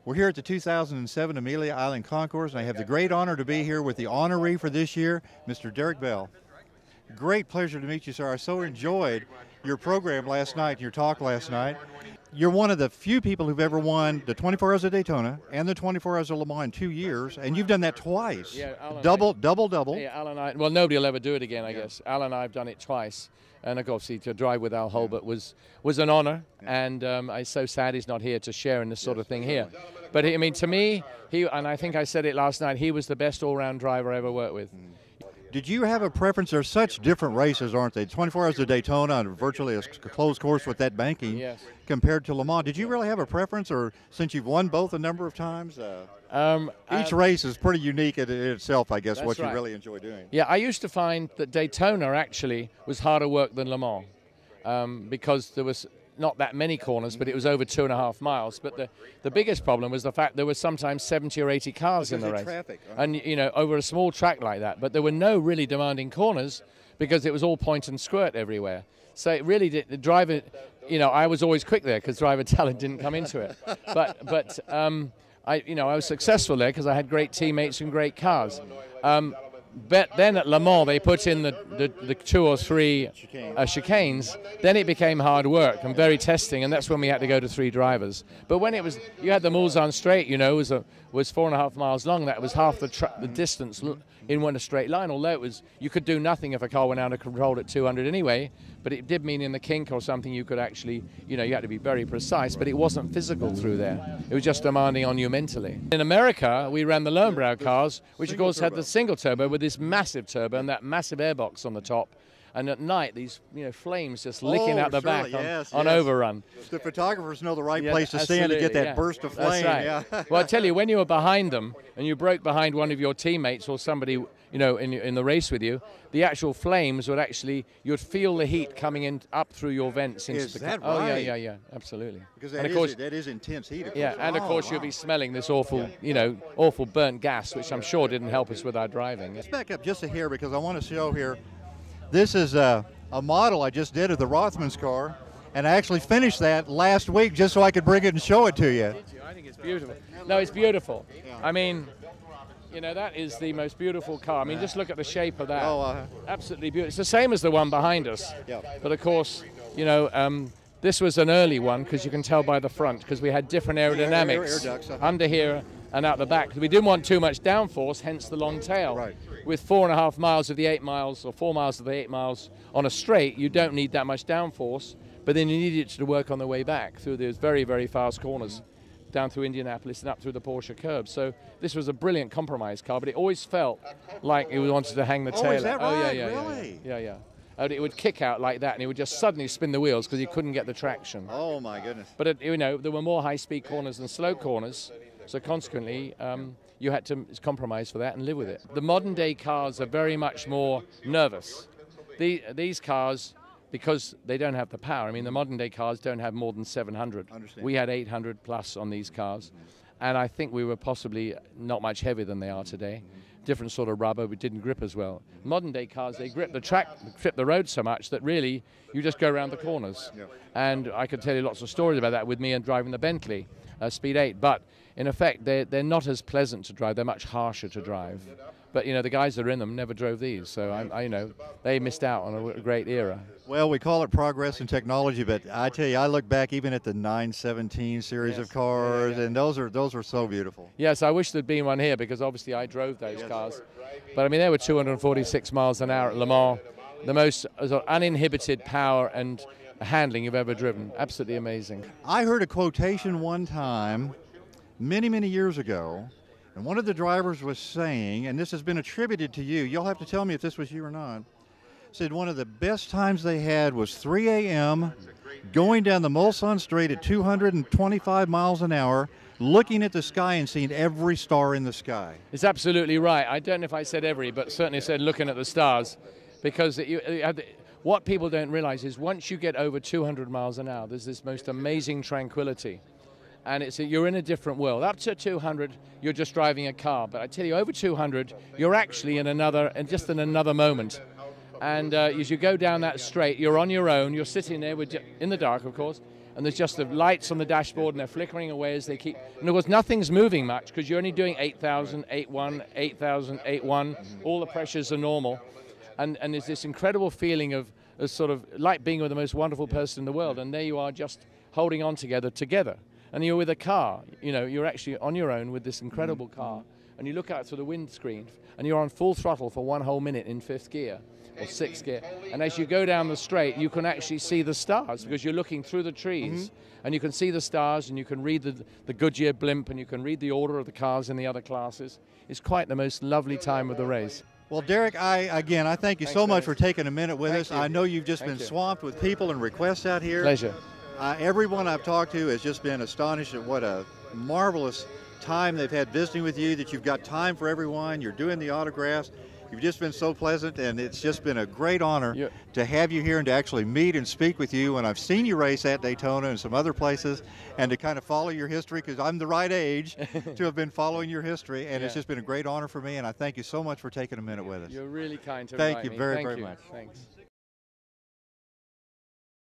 We're here at the 2007 Amelia Island Concours, and I have the great honor to be here with the honoree for this year, Mr. Derek Bell. Great pleasure to meet you, sir. I so enjoyed your program last night, your talk last night. You're one of the few people who've ever won the 24 Hours of Daytona and the 24 Hours of Le Mans in 2 years, and you've done that twice. Yeah, Alan, double. Yeah, Al and I, well, nobody will ever do it again, I guess. Al and I have done it twice. And of course, to drive with Al Holbert was an honor, and I'm so sad he's not here to share in this sort of thing here. But I mean, to me, and I think I said it last night, he was the best all-round driver I ever worked with. Did you have a preference? There's such different races, aren't they? 24 Hours of Daytona and virtually a closed course with that banking, yes, compared to Le Mans. Did you really have a preference, or since you've won both a number of times? Each race is pretty unique in itself, I guess, what you really enjoy doing. Yeah, I used to find that Daytona actually was harder work than Le Mans because there was not that many corners, but it was over 2.5 miles. But the biggest problem was the fact there were sometimes 70 or 80 cars in the race. Traffic. And, you know, over a small track like that. But there were no really demanding corners because it was all point and squirt everywhere. So it really did, the driver, you know, I was always quick there because driver talent didn't come into it. But I was successful there because I had great teammates and great cars. But then at Le Mans they put in the 2 or 3 chicanes. Then it became hard work and very testing, and that's when we had to go to 3 drivers. But when it was, you had the Mulsanne Straight, you know, was 4.5 miles long. That was half the distance in one straight line. Although it was, you could do nothing if a car went out of control at 200 anyway. But it did mean in the kink or something you could actually, you know, you had to be very precise. But it wasn't physical through there. It was just demanding on you mentally. In America, we ran the Lowenbrow cars, which of course had the single turbo with this massive turbo and that massive airbox on the top. And at night, these flames just licking out the back on overrun. The photographers know the right place to stand to get that burst of flame. That's right. Well, I tell you, when you were behind them and you broke behind one of your teammates or somebody, in the race with you, the actual flames would actually, you'd feel the heat coming in up through your vents into the car. That right? Oh yeah, absolutely. Because that is intense heat. Yeah, and of course you'll be smelling this awful, awful burnt gas, which I'm sure didn't help us with our driving. Let's back up just a hair because I want to show here. This is a model I just did of the Rothmans car, and I actually finished that last week just so I could bring it and show it to you. I think it's beautiful. No, it's beautiful. I mean, that is the most beautiful car. I mean, just look at the shape of that. Absolutely beautiful. It's the same as the one behind us. Yeah. But of course, this was an early one because you can tell by the front because we had different aerodynamics air ducts, under here and out the back. We didn't want too much downforce, hence the long tail. Right. With 4.5 miles of the 8 miles or 4 miles of the 8 miles on a straight, you don't need that much downforce, but then you need it to work on the way back through those very, very fast corners down through Indianapolis and up through the Porsche curbs. So this was a brilliant compromise car, but it always felt like it wanted to hang the tail. Is that right? Yeah, Really? Yeah. And it would kick out like that, and it would just suddenly spin the wheels because you couldn't get the traction. Oh my goodness! But there were more high-speed corners than slow corners, so consequently you had to compromise for that and live with it. The modern-day cars are very much more nervous. These cars, because they don't have the power. I mean, the modern-day cars don't have more than 700. We had 800 plus on these cars, and I think we were possibly not much heavier than they are today. Different sort of rubber, but didn't grip as well. Modern day cars, they grip the track, grip the road so much that really you just go around the corners. Yeah. And I could tell you lots of stories about that with me and driving the Bentley Speed 8. But in effect, they're not as pleasant to drive. They're much harsher to drive. But the guys that are in them never drove these, so they missed out on a great era. Well, we call it progress in technology, but I tell you, I look back even at the 917 series of cars, and those are so beautiful. Yes, I wish there'd been one here because obviously I drove those cars. But I mean, they were 246 miles an hour at Le Mans, the most uninhibited power and handling you've ever driven. Absolutely amazing. I heard a quotation one time, many, many years ago, and one of the drivers was saying, and this has been attributed to you, you'll have to tell me if this was you or not, said one of the best times they had was 3 a.m., going down the Mulsanne Straight at 225 miles an hour, looking at the sky and seeing every star in the sky. It's absolutely right. I don't know if I said every, but certainly said looking at the stars, because what people don't realize is once you get over 200 miles an hour, there's this most amazing tranquility. And you're in a different world. Up to 200, you're just driving a car. But I tell you, over 200, you're actually in another moment. And as you go down that straight, you're on your own. You're sitting there in the dark, of course, and there's just the lights on the dashboard, and they're flickering away as they keep. And of course, nothing's moving much because you're only doing 8,000, 8,1, 8,000, 8,1. All the pressures are normal, and there's this incredible feeling of sort of like being with the most wonderful person in the world, and there you are just holding on together. And you're with a car, you know, you're actually on your own with this incredible car, and you look out through the windscreen, and you're on full throttle for 1 whole minute in 5th gear or 6th gear. And as you go down the straight, you can actually see the stars because you're looking through the trees, and you can see the stars, and you can read the Goodyear blimp, and you can read the order of the cars in the other classes. It's quite the most lovely time of the race. Well, Derek, I thank you so much for taking a minute with us. I know you've just been swamped with people and requests out here. Pleasure. Everyone I've talked to has just been astonished at what a marvelous time they've had visiting with you, that you've got time for everyone, you're doing the autographs. You've just been so pleasant, and it's just been a great honor to have you here and to actually meet and speak with you. And I've seen you race at Daytona and some other places, and to kind of follow your history, because I'm the right age to have been following your history, and it's just been a great honor for me, and I thank you so much for taking a minute with us. You're really kind to Thank you me. very much. Thanks.